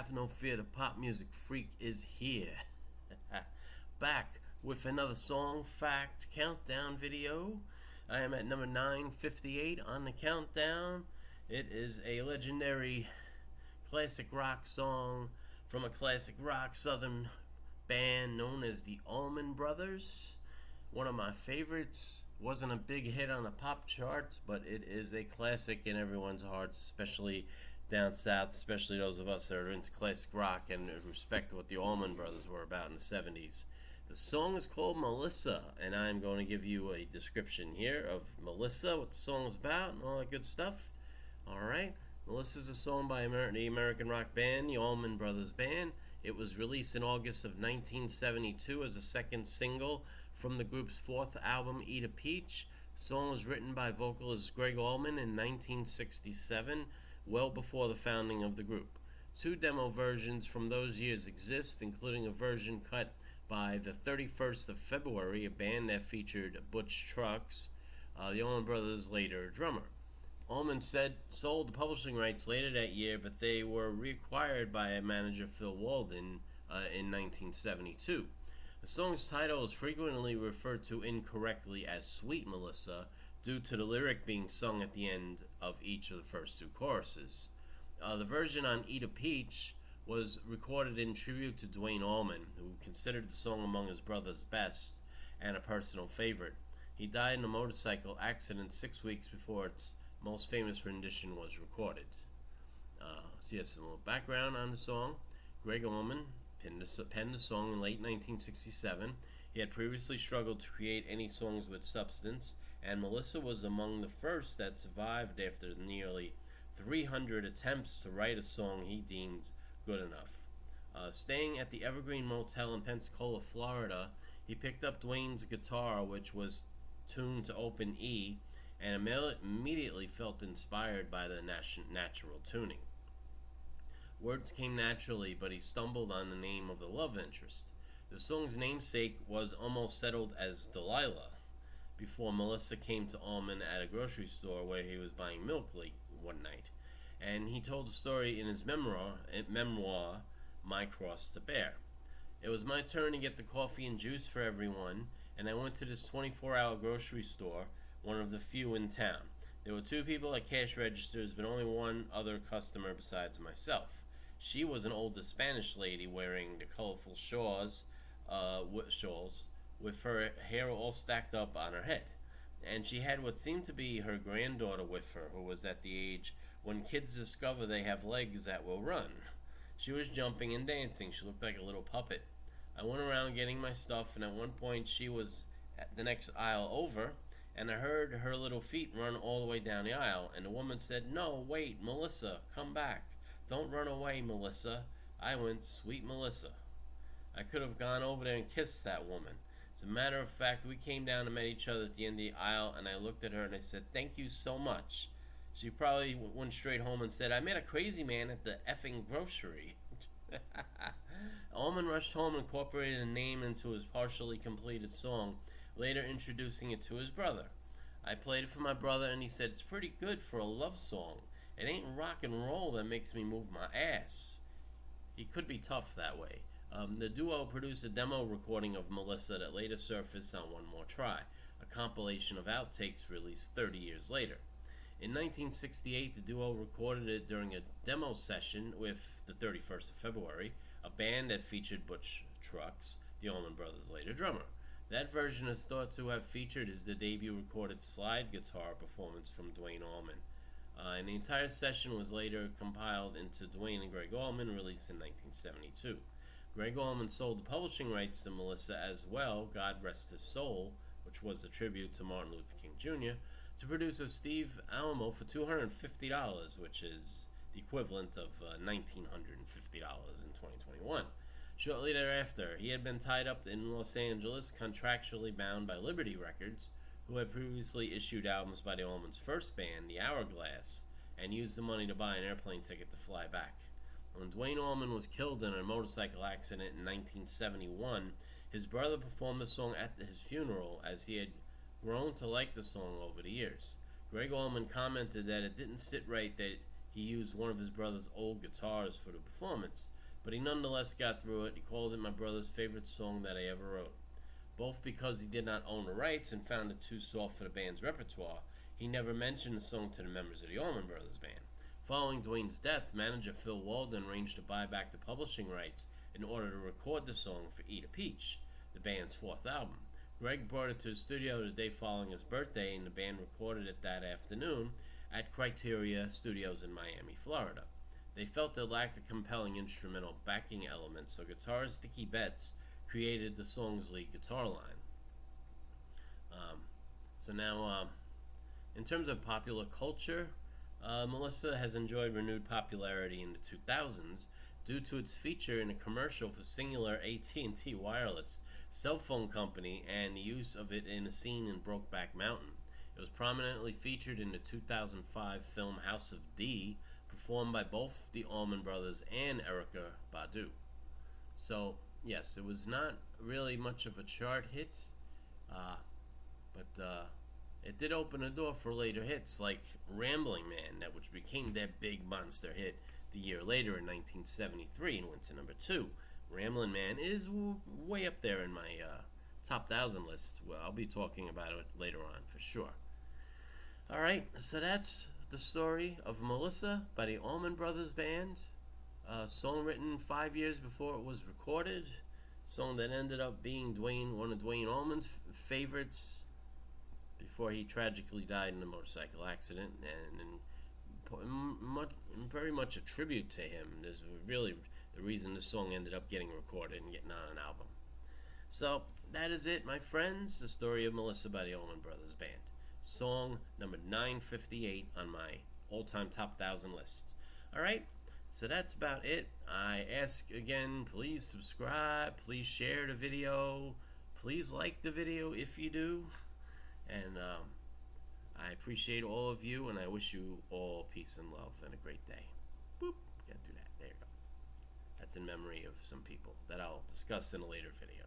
Have no fear, the pop music freak is here. Back with another song fact countdown video. I am at number 958 on the countdown. It is a legendary classic rock song from a classic rock southern band known as the Allman Brothers. One of my favorites. Wasn't a big hit on the pop charts, but it is a classic in everyone's hearts, especially down south, especially those of us that are into classic rock and respect what the Allman Brothers were about in the 70s. The song is called Melissa, and I'm going to give you a description here of Melissa, what the song is about, and all that good stuff. Alright, Melissa is a song by the American rock band, the Allman Brothers Band. It was released in August of 1972 as the second single from the group's fourth album, Eat a Peach. The song was written by vocalist Greg Allman in 1967, well before the founding of the group. Two demo versions from those years exist, including a version cut by the 31st of February, a band that featured Butch Trucks, the Allman Brothers' later drummer. Allman sold the publishing rights later that year, but they were reacquired by manager Phil Walden in 1972. The song's title is frequently referred to incorrectly as Sweet Melissa due to the lyric being sung at the end of each of the first two choruses. The version on Eat a Peach was recorded in tribute to Duane Allman, who considered the song among his brother's best and a personal favorite. He died in a motorcycle accident 6 weeks before its most famous rendition was recorded. So you have some little background on the song. Greg Allman penned the song in late 1967. He had previously struggled to create any songs with substance, and Melissa was among the first that survived after nearly 300 attempts to write a song he deemed good enough. Staying at the Evergreen Motel in Pensacola, Florida, he picked up Duane's guitar, which was tuned to open E, and immediately felt inspired by the natural tuning. Words came naturally, but he stumbled on the name of the love interest. The song's namesake was almost settled as Delilah before Melissa came to Allman at a grocery store where he was buying milk late one night. And he told the story in his memoir, My Cross to Bear. It was my turn to get the coffee and juice for everyone, and I went to this 24-hour grocery store, one of the few in town. There were two people at cash registers, but only one other customer besides myself. She was an older Spanish lady wearing the colorful shawls with her hair all stacked up on her head. And she had what seemed to be her granddaughter with her, who was at the age when kids discover they have legs that will run. She was jumping and dancing. She looked like a little puppet. I went around getting my stuff, and at one point she was at the next aisle over, and I heard her little feet run all the way down the aisle, and the woman said, "No, wait, Melissa, come back. Don't run away, Melissa." I went, "Sweet Melissa." I could have gone over there and kissed that woman. As a matter of fact, we came down and met each other at the end of the aisle, and I looked at her and I said, "Thank you so much." She probably went straight home and said, "I met a crazy man at the effing grocery." Allman rushed home and incorporated a name into his partially completed song, later introducing it to his brother. I played it for my brother, and he said, "It's pretty good for a love song. It ain't rock and roll that makes me move my ass." He could be tough that way. The duo produced a demo recording of Melissa that later surfaced on One More Try, a compilation of outtakes released 30 years later. In 1968, the duo recorded it during a demo session with the 31st of February, a band that featured Butch Trucks, the Allman Brothers' later drummer. That version is thought to have featured the debut recorded slide guitar performance from Duane Allman. And the entire session was later compiled into Duane and Greg Allman, released in 1972. Greg Allman sold the publishing rights to Melissa as well, God Rest His Soul, which was a tribute to Martin Luther King Jr., to producer Steve Alamo for $250, which is the equivalent of $1,950 in 2021. Shortly thereafter, he had been tied up in Los Angeles, contractually bound by Liberty Records, who had previously issued albums by the Allman's first band, the Hourglass, and used the money to buy an airplane ticket to fly back. When Duane Allman was killed in a motorcycle accident in 1971, his brother performed the song at his funeral, as he had grown to like the song over the years. Greg Allman commented that it didn't sit right that he used one of his brother's old guitars for the performance, but he nonetheless got through it. He called it my brother's favorite song that I ever wrote. Both because he did not own the rights and found it too soft for the band's repertoire, he never mentioned the song to the members of the Allman Brothers Band. Following Duane's death, manager Phil Walden arranged to buy back the publishing rights in order to record the song for Eat a Peach, the band's fourth album. Greg brought it to the studio the day following his birthday, and the band recorded it that afternoon at Criteria Studios in Miami, Florida. They felt it lacked a compelling instrumental backing element, so guitarist Dickie Betts created the song's lead guitar line. So now, in terms of popular culture, Melissa has enjoyed renewed popularity in the 2000s due to its feature in a commercial for Singular AT&T Wireless cell phone company and the use of it in a scene in Brokeback Mountain. It was prominently featured in the 2005 film House of D, performed by both the Allman Brothers and Erykah Badu. So, yes, it was not really much of a chart hit, but it did open a door for later hits like Rambling Man, which became their big monster hit the year later in 1973 and went to number 2. Ramblin' Man is way up there in my top 1,000 list. Well, I'll be talking about it later on for sure. Alright, so that's the story of Melissa by the Allman Brothers Band. A song written 5 years before it was recorded. Song that ended up being one of Duane Allman's favorites before he tragically died in a motorcycle accident, and very much a tribute to him. This is really the reason this song ended up getting recorded and getting on an album. So that is it, my friends. The story of Melissa by the Allman Brothers Band. Song number 958 on my all-time top 1,000 list. Alright, so that's about it. I ask again, please subscribe, please share the video, please like the video if you do, and I appreciate all of you, and I wish you all peace and love and a great day. Boop, gotta do that, there you go. That's in memory of some people that I'll discuss in a later video.